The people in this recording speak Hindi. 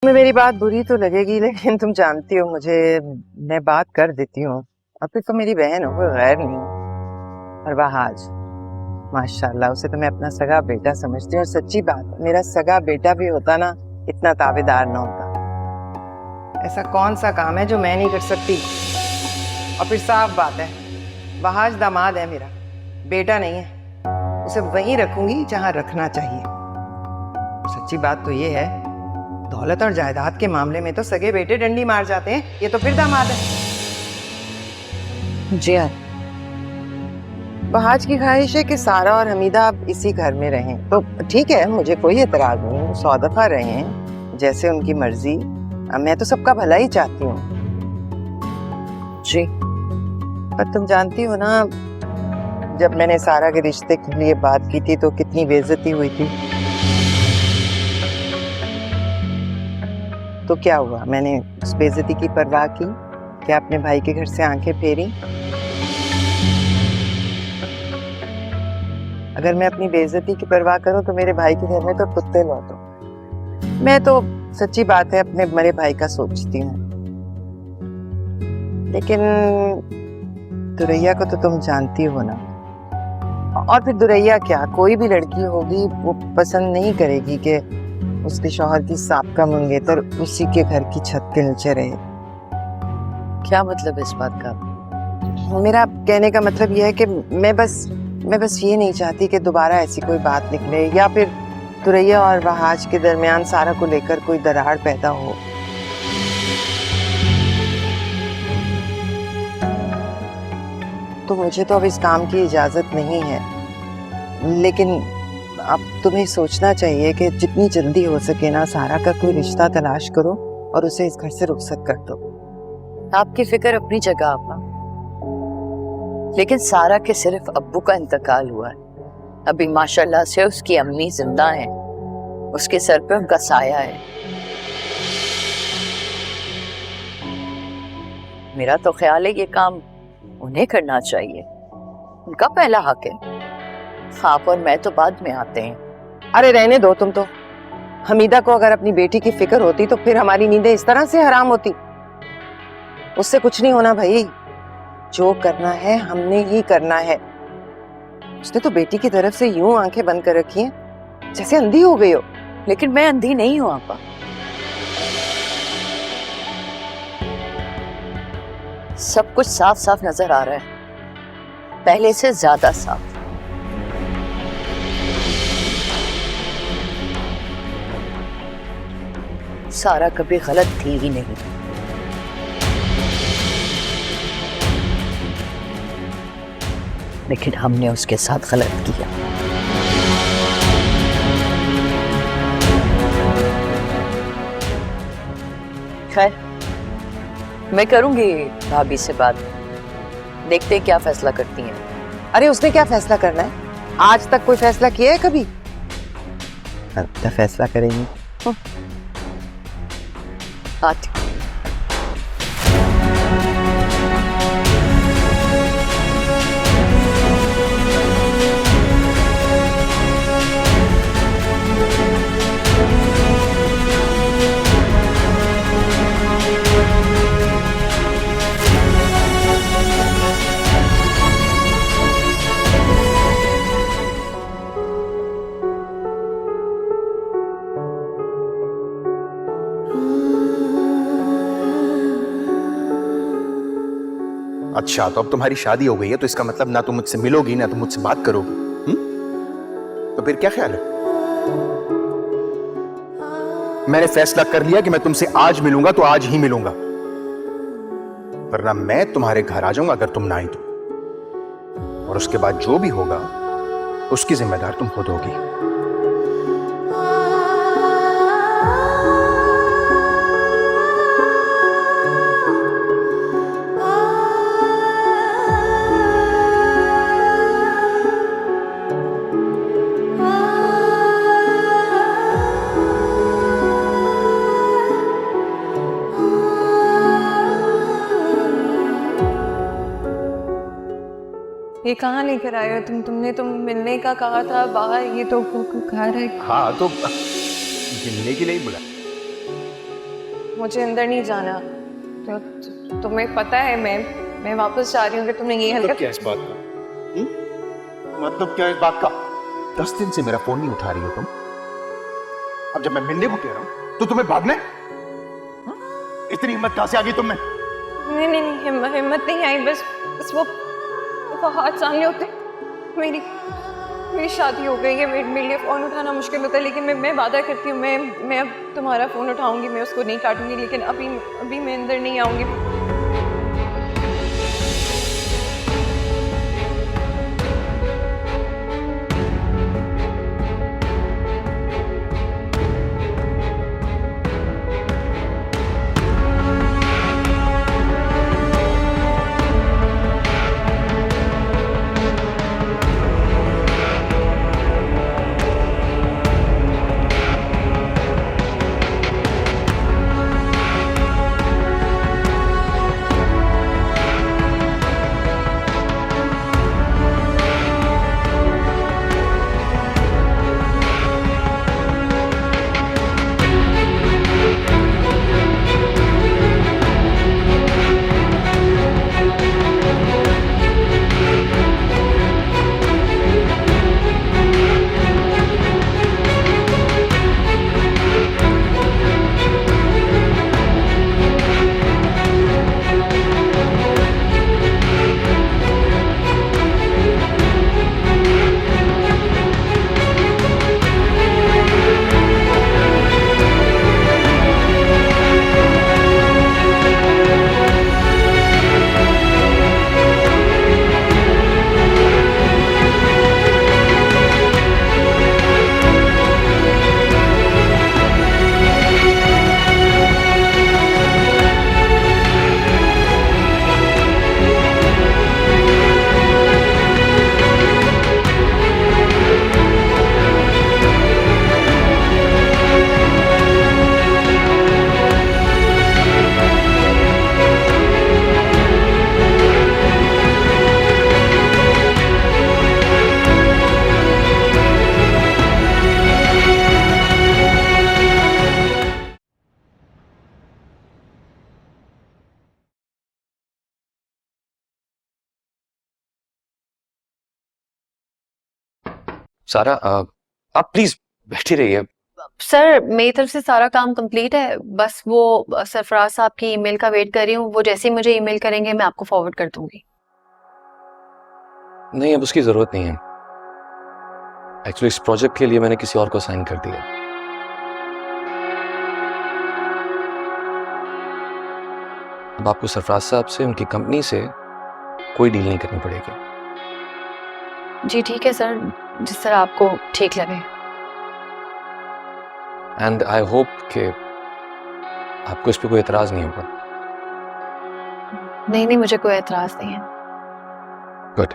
तुम्हें मेरी बात बुरी तो लगेगी, लेकिन तुम जानती हो मुझे, मैं बात कर देती हूँ। और फिर तो मेरी बहन हो, कोई गैर नहीं। और वहाज माशाल्लाह, उसे तो मैं अपना सगा बेटा समझती हूँ। और सच्ची बात, मेरा सगा बेटा भी होता ना, इतना ताबेदार ना होता। ऐसा कौन सा काम है जो मैं नहीं कर सकती। और फिर साफ बात है, वहाज दामाद है मेरा, बेटा नहीं है। उसे वहीं रखूंगी जहां रखना चाहिए। सच्ची बात तो ये है, दौलत और जायदाद के मामले में तो सगे बेटे डंडी मार जाते हैं, ये तो फिर दामाद है। जी हाँ। वहाज की ख्वाहिश है कि सारा और हमीदा अब इसी घर में रहें, तो ठीक है, मुझे कोई एतराज नहीं। 100 दफा रहें, जैसे उनकी मर्जी। मैं तो सबका भला ही चाहती हूँ जी। पर तुम जानती हो ना, जब मैंने सारा के रिश्ते के लिए बात की थी तो कितनी बेइज्जती हुई थी। तो क्या हुआ, मैंने उस बेइज्जती की परवाह की? क्या अपने भाई के घर से आंखें फेरी? अगर मैं अपनी बेइज्जती की परवाह करूं तो मेरे भाई के घर में तो कुत्ते लौटो। मैं तो सच्ची बात है अपने मरे भाई का सोचती हूँ, लेकिन दुरैया को तो तुम जानती हो ना। और फिर दुरैया क्या, कोई भी लड़की होगी वो पसंद नहीं करेगी कि उसके शौहर की साबका मंगेतर उसी के घर की छत के नीचे रहे। क्या मतलब इस बात का? मेरा कहने का मतलब यह है कि मैं बस ये नहीं चाहती कि दोबारा ऐसी कोई बात निकले, या फिर दुरैया और वहाज के दरमियान सारा को लेकर कोई दरार पैदा हो। तो मुझे तो अब इस काम की इजाजत नहीं है, लेकिन अब तुम्हें सोचना चाहिए कि जितनी जल्दी हो सके ना, सारा का कोई रिश्ता तलाश करो और उसे इस घर से रुखसत कर दो। आपकी फिक्र अपनी जगह आपा, लेकिन सारा के सिर्फ अब्बू का इंतकाल हुआ है। अभी माशाल्लाह से उसकी अम्मी जिंदा हैं, उसके सर पे उनका साया है। मेरा तो ख्याल है ये काम उन्हें करना चाहिए, उनका पहला हक है। आप और मैं तो बाद में आते हैं। अरे रहने दो तुम तो। हमीदा को अगर अपनी बेटी की फिक्र होती तो फिर हमारी नींदें इस तरह से हराम होती? उससे कुछ नहीं होना भाई, जो करना है हमने ही करना है। उसने तो बेटी की तरफ से यूं आंखें बंद कर रखी हैं जैसे अंधी हो गई हो। लेकिन मैं अंधी नहीं हूं आपा। सब कुछ साफ साफ नजर आ रहा है, पहले से ज्यादा साफ। सारा कभी गलत थी ही नहीं। लेकिन हमने उसके साथ गलत किया। खैर, मैं करूंगी भाभी से बात, देखते क्या फैसला करती हैं। अरे उसने क्या फैसला करना है? आज तक कोई फैसला किया है कभी? क्या फैसला करेंगी? आती। अच्छा, तो अब तुम्हारी शादी हो गई है, तो इसका मतलब ना तुम मुझसे मिलोगी ना तुम मुझसे बात करोगी। तो फिर क्या ख्याल है? मैंने फैसला कर लिया कि मैं तुमसे आज मिलूंगा तो आज ही मिलूंगा, वरना मैं तुम्हारे घर आ जाऊंगा अगर तुम ना आई तो। और उसके बाद जो भी होगा उसकी जिम्मेदार तुम खुद होगी। ये कहाँ लेकर आए हो तुमने तो मिलने का कहा था बाहर, ये तो घर है। हाँ, तो मिलने के लिए ही बुला। मुझे अंदर नहीं जाना। तुम्हें पता है मैं वापस जा रही हूँ कि तुमने ये मतलब हरकत। क्या इस बात का? मतलब क्या इस बात का? 10 दिन से मेरा फोन नहीं उठा रही हो तुम। अब जब मैं मिलने को कह रहा हूं तो तुम्हें भागना है? इतनी हिम्मत कहां से आ गई तुम में? नहीं हिम्मत नहीं आई, बस वो हाथ सामने होते मेरी शादी हो गई है। मेरे लिए फोन उठाना मुश्किल होता है, लेकिन मैं वादा करती हूँ मैं अब तुम्हारा फोन उठाऊंगी, मैं उसको नहीं काटूंगी, लेकिन अभी मैं अंदर नहीं आऊंगी। सारा आप प्लीज बैठी रहिए। सर मेरी तरफ से सारा काम कंप्लीट है, बस वो सरफराज साहब की ईमेल का वेट कर रही हूँ। वो जैसे ही मुझे ईमेल करेंगे मैं आपको फॉरवर्ड कर दूंगी। नहीं, अब उसकी जरूरत नहीं है। एक्चुअली इस प्रोजेक्ट के लिए मैंने किसी और को साइन कर दिया। अब आपको सरफराज साहब से, उनकी कंपनी से कोई डील नहीं करनी पड़ेगी। जी ठीक है सर, जिस तरह आपको ठीक लगे। एंड आई होप कि आपको इस पे कोई एतराज नहीं होगा। नहीं मुझे कोई एतराज नहीं है। गुड।